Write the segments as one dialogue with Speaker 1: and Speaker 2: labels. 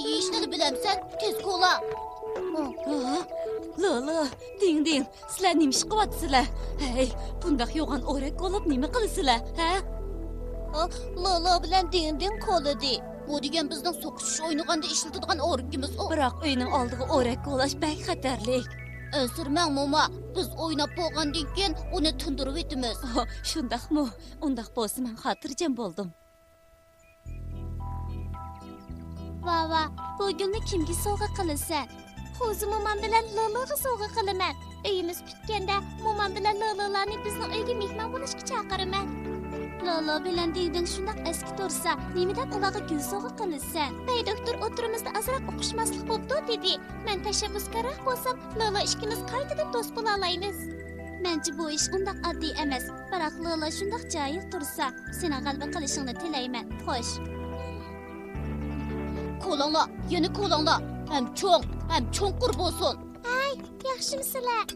Speaker 1: yeyishni bilamsan, tez qo'la.
Speaker 2: Lala, ding, sizlar nima ish qilyapsizlar? Hey, bundaq yo'g'on o'rak olib nima qilasizlar, ha?
Speaker 1: Lala bilan ding qo'ladi. Bu degan bizning so'qish o'ynaganda ishlatadigan o'rikimiz.
Speaker 2: Biroq uyning oldiga o'rak olash bak xatarlik.
Speaker 1: Ensirmang momo, biz o'ynab bo'lgandan keyin uni tindirib etamiz.
Speaker 2: Shundaqmi? Undaq bo'lsa men xotirjam bo'ldim.
Speaker 3: Vava, bu gulni kimga sovg'a qilasan? O'zi momam bilan Lalaga sovg'a qilaman. Uyimiz bitganda momam bilan Lalalarni bizning uyga mehmon bo'lishga chaqiraman. Lala bilan Dingding shundaq eski tursa, nimadan ularga gul sovg'a qilasan? Bey doktor o'tirimizda azroq o'qishmaslik bo'pti dedi. Men tashabbuskorroq bo'lsam, Lala ikkimiz qaytadan do'st bo'la olamiz. Mencha bu ish undaq oddiy emas. Biroq Lala shundaq joyil tursa, seni g'alaba qilishingni tilayman. Xo'sh.
Speaker 1: Qo'linglar, yana qo'linglar. Hem cho'nqur bo'lsin.
Speaker 3: Ay, yaxshimisizlar?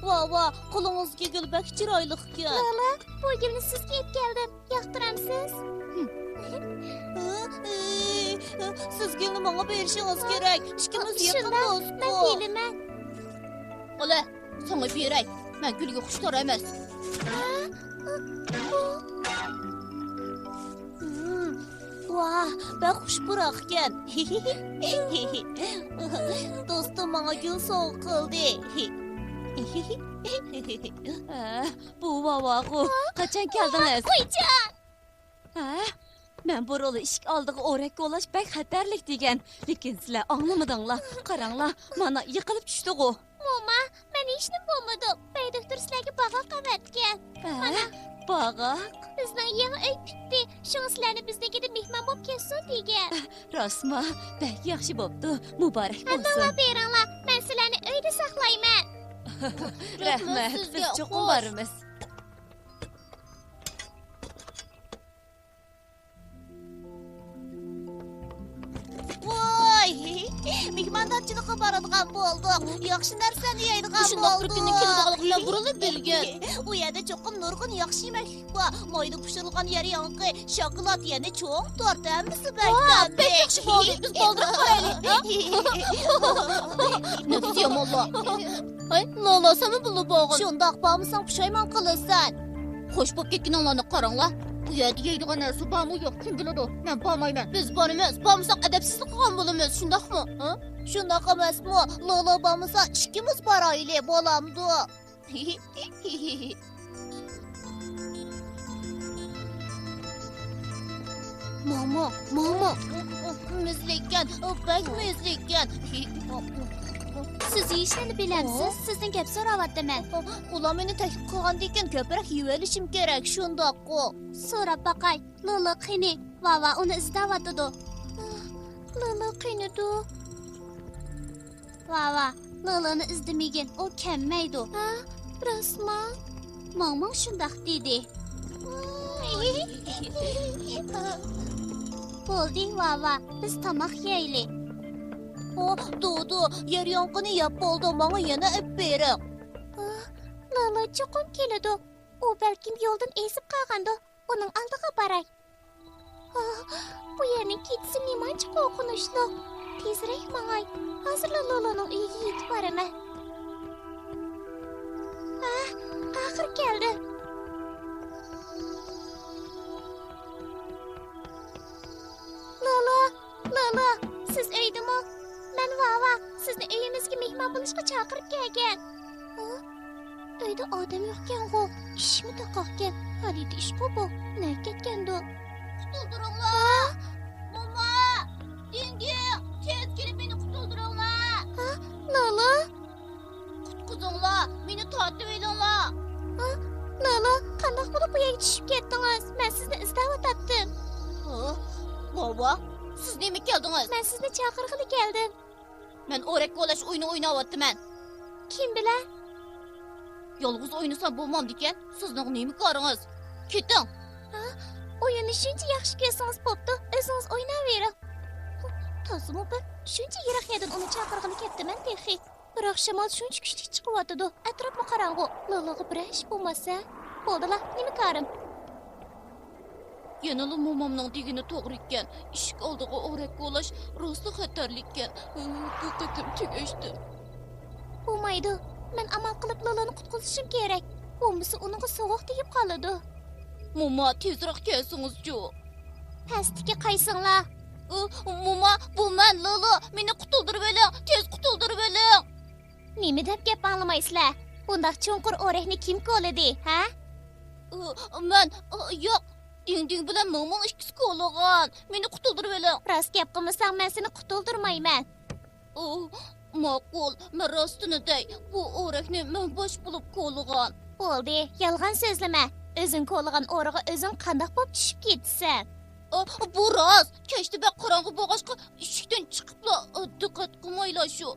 Speaker 1: Vava, qo'lingizga gulbak chiroyli ekan.
Speaker 3: Lala, bu gulni sizga yeb keldim. Yoqtiramsiz?
Speaker 1: Siz gulni menga berishingiz kerak. Ikkimiz yaqinmiz.
Speaker 3: Men keliman.
Speaker 1: Ola, sana beray. Men gulga xushtor emas. Vah, ben xushpuroq ekan. Do'stim menga gul sovg'a qildi.
Speaker 2: Bu vavaqu, qachon keldingiz?
Speaker 3: Qo'yjon.
Speaker 2: Men bu roli ishik oldiga o'rak olash bak xatarlik degan. Lekin sizlar anglamadinglar. Qaranglar, mana yiqilib tushdi-ku.
Speaker 3: Mama, men hech nima bo'lmadi. Bey doktor sizlarga bag'a qavatgan.
Speaker 2: Bag'aq?
Speaker 3: Bizning yangi uy bitdi. Shunga sizlarni biznikida mehmon bo'lib kelsin degan.
Speaker 2: Rostmi? Bak yaxshi bo'pti. Muborak bo'lsin.
Speaker 3: Alloh beringlar. Men sizlarni uyda saqlayman.
Speaker 2: Rahmat, biz cho'qim borimiz.
Speaker 1: Voy! Mehmondorchilikqa boradigan bo'ldik. Yaxshi narsani yeydigan bo'ldik.
Speaker 2: Shundoq bir kunning keladiganligini burilib bilgan.
Speaker 1: U yerda cho'qim nurg'un yaxshi yemaklik bor. Moyda pishirilgan yer yanqi, shokolad yana cho'ng tortamisi baytam.
Speaker 2: Bek yaxshi bo'ldi. Biz boldirib qo'yaylik.
Speaker 1: Ne diyeyim Allah? Ay, Lala sen mi bunu bağın? Şundak bağımsan pişayman kılısan. Hoş bop ketkinanlarını qaranglar. Bu yerda yeydigan narsa bormi yo'q, kim biladi? Men bormayman. Biz boramiz. Bormasak adabsizlik qilgan bo'lamiz, shundaqmi? Shundaq emasmi? Lala bormasa ikkimiz boraylik, bo'lamdi. Mama. Mizlikkan, bak mizlikkan.
Speaker 3: Siz yeyishni bilamsiz? Sizdan gap so'rayapman.
Speaker 1: Ular meni taklif qilgandan keyin ko'proq yevelishim kerak, shundaq-ku.
Speaker 3: So'rab boqay. Lala qini. Vava uni izlayotdi. Lala qinidu. Vava, Lalani izlamagin. U kelmaydi. Ha? Rasma. Mama shundaq dedi. Bo'ldi, Vava. Biz tomoq yeylik.
Speaker 1: Dudu, yer yong'ini yeb bo'ldi, menga yana ip bering.
Speaker 3: Lala cho'qim keladi. U balkim yo'ldan esib qolgandi. Uning oldiga boray. Bu yerning ketisi nimancha qo'rqinchli. Tezroq mangay. Hozir Lalaning uyiga yetib boraman. Oxir keldi. Lala, siz uydami? Men Vava, sizni uyimizga mehmon bo'lishga chaqirib kelgan. Uyda odam yo'q-ku. Ishmi taqoqgan. Halida ish bu. Ne ketgandi?
Speaker 1: Qutuldiringlar. Mama, Dingding, tez kelib meni qutuldiringlar.
Speaker 3: Lala?
Speaker 1: Qutqizinglar, meni tortib olinglar.
Speaker 3: Lala, qanday bo'lib bu yerga tushib ketdingiz? Men sizni izlayotdim.
Speaker 1: Baba, siz nima keldingiz?
Speaker 3: Men sizni chaqirg'ili keldim.
Speaker 1: Men o'rak o'lash o'yini o'ynayapman.
Speaker 3: Kim bilan?
Speaker 1: Yolg'iz o'ynasam bo'lmamdi ekan. Sizning nima qoringiz? Keting.
Speaker 3: O'yinni shuncha yaxshi ko'rsangiz bo'pti. O'zingiz o'ynayvering. Tozimi bir shuncha yiroq yerdan uni chaqirg'ili ketdiman texi. Biroq shamol shuncha kuchli chiqyotdi. Atrofga qarang'u. Lalaga bir ish bo'lmasa, bo'ldilar, nima qarim?
Speaker 1: Yanılı momamның degini to'g'ri ekan. Eshik oldiga o'rak bo'lash rosti xatarli ekan. Diqqatim tugashdi.
Speaker 3: Bo'lmaydi. Men amal qilib Lolani qutqizishim kerak. Bo'lmasa uningga sovuq tegib qoladi.
Speaker 1: Moma tezroq kelsingiz-chu.
Speaker 3: Pastga qaysinglar.
Speaker 1: Moma, bu men Lolo. Meni qutuldirib oling. Tez qutuldirib oling.
Speaker 3: Nima deb gap anglamaysizlar? Bundaq chunqur o'rakni kim ko'ladi, ha?
Speaker 1: Men yo'q. Ding bilan momam ikkisi qo'llagan. Meni qutuldirib oling.
Speaker 3: Rost gap qilmasang men seni qutuldirmayman.
Speaker 1: Ma'qul, men rostini dey. Bu o'rakni men bosh bo'lib qo'llagan.
Speaker 3: Bo'ldi, yolg'on so'zlama. O'zing qo'llagan o'raga o'zing qandoq bo'lib tushib ketsan?
Speaker 1: Bu rost. Kechda bak qorong'i bo'lg'achqa eshikdan chiqibla diqqat qilmaylar shu.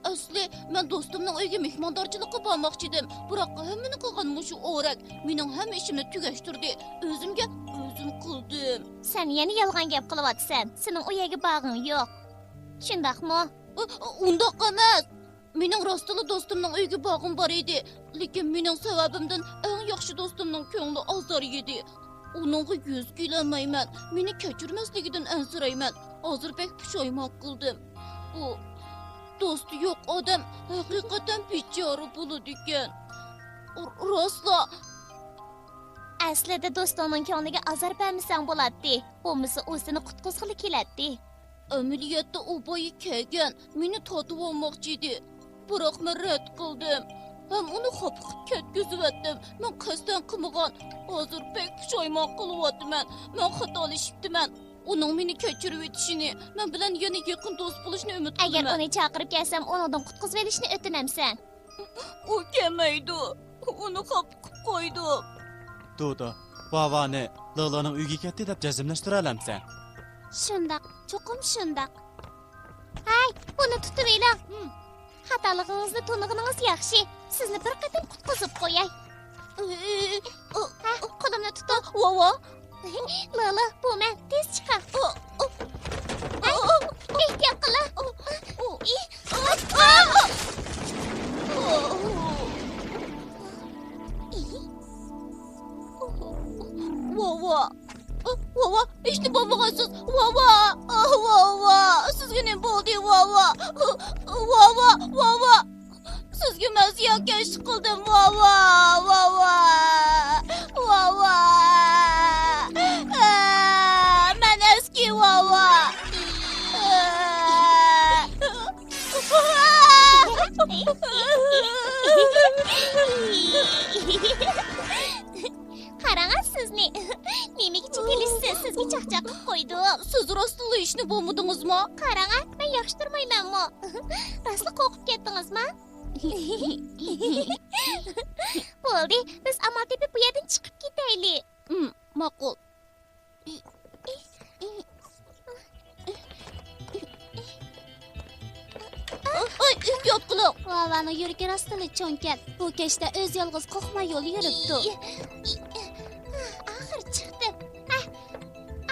Speaker 1: Asli men do'stimning uyiga mehmondorchilik qilib bormoqchi edim. Biroq hammani qilgan mushu o'rak mening hamma ishimni tugashtirdi. O'zimga o'zim qildim.
Speaker 3: Sen yana yolg'on gap qilyapsan. Sening u yerga bag'ing yo'q. Shundaqmi?
Speaker 1: Undoq emas. Mening rostli do'stimning uyiga bog'im bor edi. Lekin mening sababimdan eng yaxshi do'stimning ko'ngli ozor edi. Uningga yuz kuylamayman. Meni kechirmasligidan ansirayman. Hozir pek pushaymon qildim. Bu do'sti yo'q odam haqiqatan bechora bo'ladi ekan. Rostla.
Speaker 3: Aslida do'stimning ko'ngliga azor bermasang bo'ladi. Bo'lmasa u seni qutqizg'ili keladi.
Speaker 1: Ameliyatda u boyi kelgan, meni totib olmoqchi edi. Biroq men rad qildim. Ham uni xopqib ketkizib Men qasddan qilmagan. Hozir pek pushaymon qilyapman. Men xatolashibdiman. Uning meni kechirib etishini, men bilan yana yaqin do'st bo'lishni umid
Speaker 3: Agar
Speaker 1: qilaman.
Speaker 3: uni chaqirib kelsam, uningdan qutqizib olishni o'tinamsan.
Speaker 1: U kelmaydi. Uni xopqib qo'ydim.
Speaker 4: Dudu, Vavani Loloning uyiga ketdi deb jazmlashtira olamsan.
Speaker 3: Shundoq, cho'qim shundoq. Hay, buni tutib eling. Xatolig'ingizni to'nig'ingiz yaxshi. Sizni bir qatim qutqizib qo'yay. Qo'limni tutib.
Speaker 1: Vava.
Speaker 3: Lolo, bu men tez chiqar. Ehtiyot qiling.
Speaker 1: Vava. Vava, işte bo'lmagansiz. Vava. Vava. Sizga nima bo'ldi, Vava? Vava. Sizga maziyakash qildim, Vava. Men eski Vava.
Speaker 3: Qarang sizni. Nimaga chekilishsiz? Sizga chaqchaq qilib qo'ydim.
Speaker 1: Siz rostli ishni bo'lmadingizmi?
Speaker 3: Qarang, men yaxshi turmaymanmi? Rostli qo'rqib ketdingizmi? Bo'ldi, biz amal tepib bu yerdan chiqib ketaylik.
Speaker 1: Ma'qul. Ay, ehtiyot qiling.
Speaker 3: Vavani yuragi rostini cho'nkat. Bu kechda o'z yolg'iz qo'qma yo'l yuribdi. Axir chiqdi.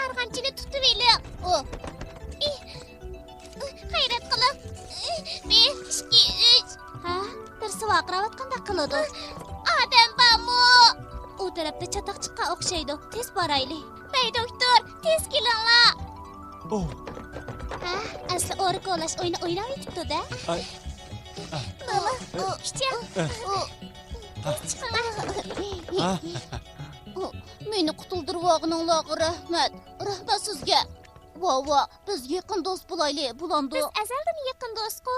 Speaker 3: Arg'amchini tutib eling. Hayrat qiling. 1, 2, 3. Ha, darsi vaqirayotganda qiladi. Odam bormi? U tarafda chatoq chiqqan o'xshaydi. Tez boraylik. Bey doktor, tez kelinglar.
Speaker 4: Oh,
Speaker 3: Ha, asli o'rik o'lash o'yini o'ynab yetibdi-da.
Speaker 4: ay,
Speaker 3: Kichik.
Speaker 4: ah,
Speaker 1: Meni qutuldirib rahmat. Rahmat sizga. Vava, biz yaqin do'st bo'laylik, bo'landi.
Speaker 3: Biz azaldan yaqin do'st-ku.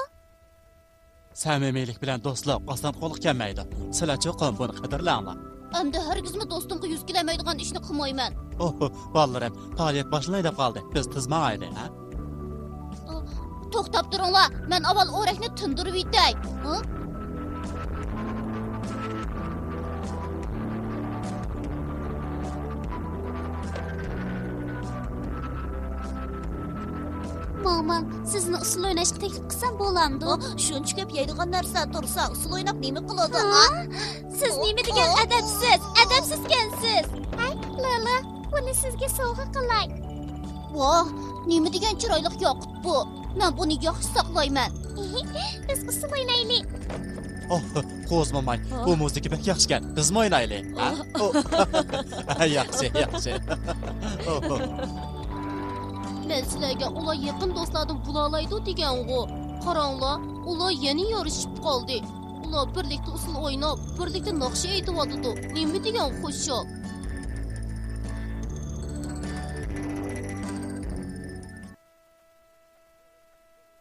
Speaker 4: samimiylik bilan do'stlik oson qo'liq kelmaydi. Sizlar cho'qim buni qadrlanglar.
Speaker 1: Endi hargizmi do'stimga yuz kelmaydigan ishni qilmayman.
Speaker 4: Oh, bolalarım, faoliyat boshlanay deb qoldi. Biz tizmag'aylik, ha?
Speaker 1: To'xtab turinglar. Men avval o'rakni tindirib yetay.
Speaker 3: Moman, sizni usul o'ynashga taklif qilsam bo'lamdi.
Speaker 1: Shuncha ko'p yeydigan narsa tursa, usul o'ynab nima qiladi?
Speaker 3: Siz nima degan adabsiz, adabsizgansiz. Hay, Lala, buni sizga sovg'a qilay.
Speaker 1: Voh, nima degan chiroyli yoqut bu. Men buni yaxshi saqlayman.
Speaker 3: Biz usul o'ynaylik.
Speaker 4: Oh, qo'zmamay. Bu muzika bek yaxshi ekan. Biz o'ynaylik, ha? Yaxshi.
Speaker 1: Men sizlarga ular yaqin do'stlardan bulolaydi degan-ku. Qaranglar, ular yana yorishib qoldi. Ular birlikda usul o'ynab, birlikda naqsha aytyapti. Nima degan qo'shiq?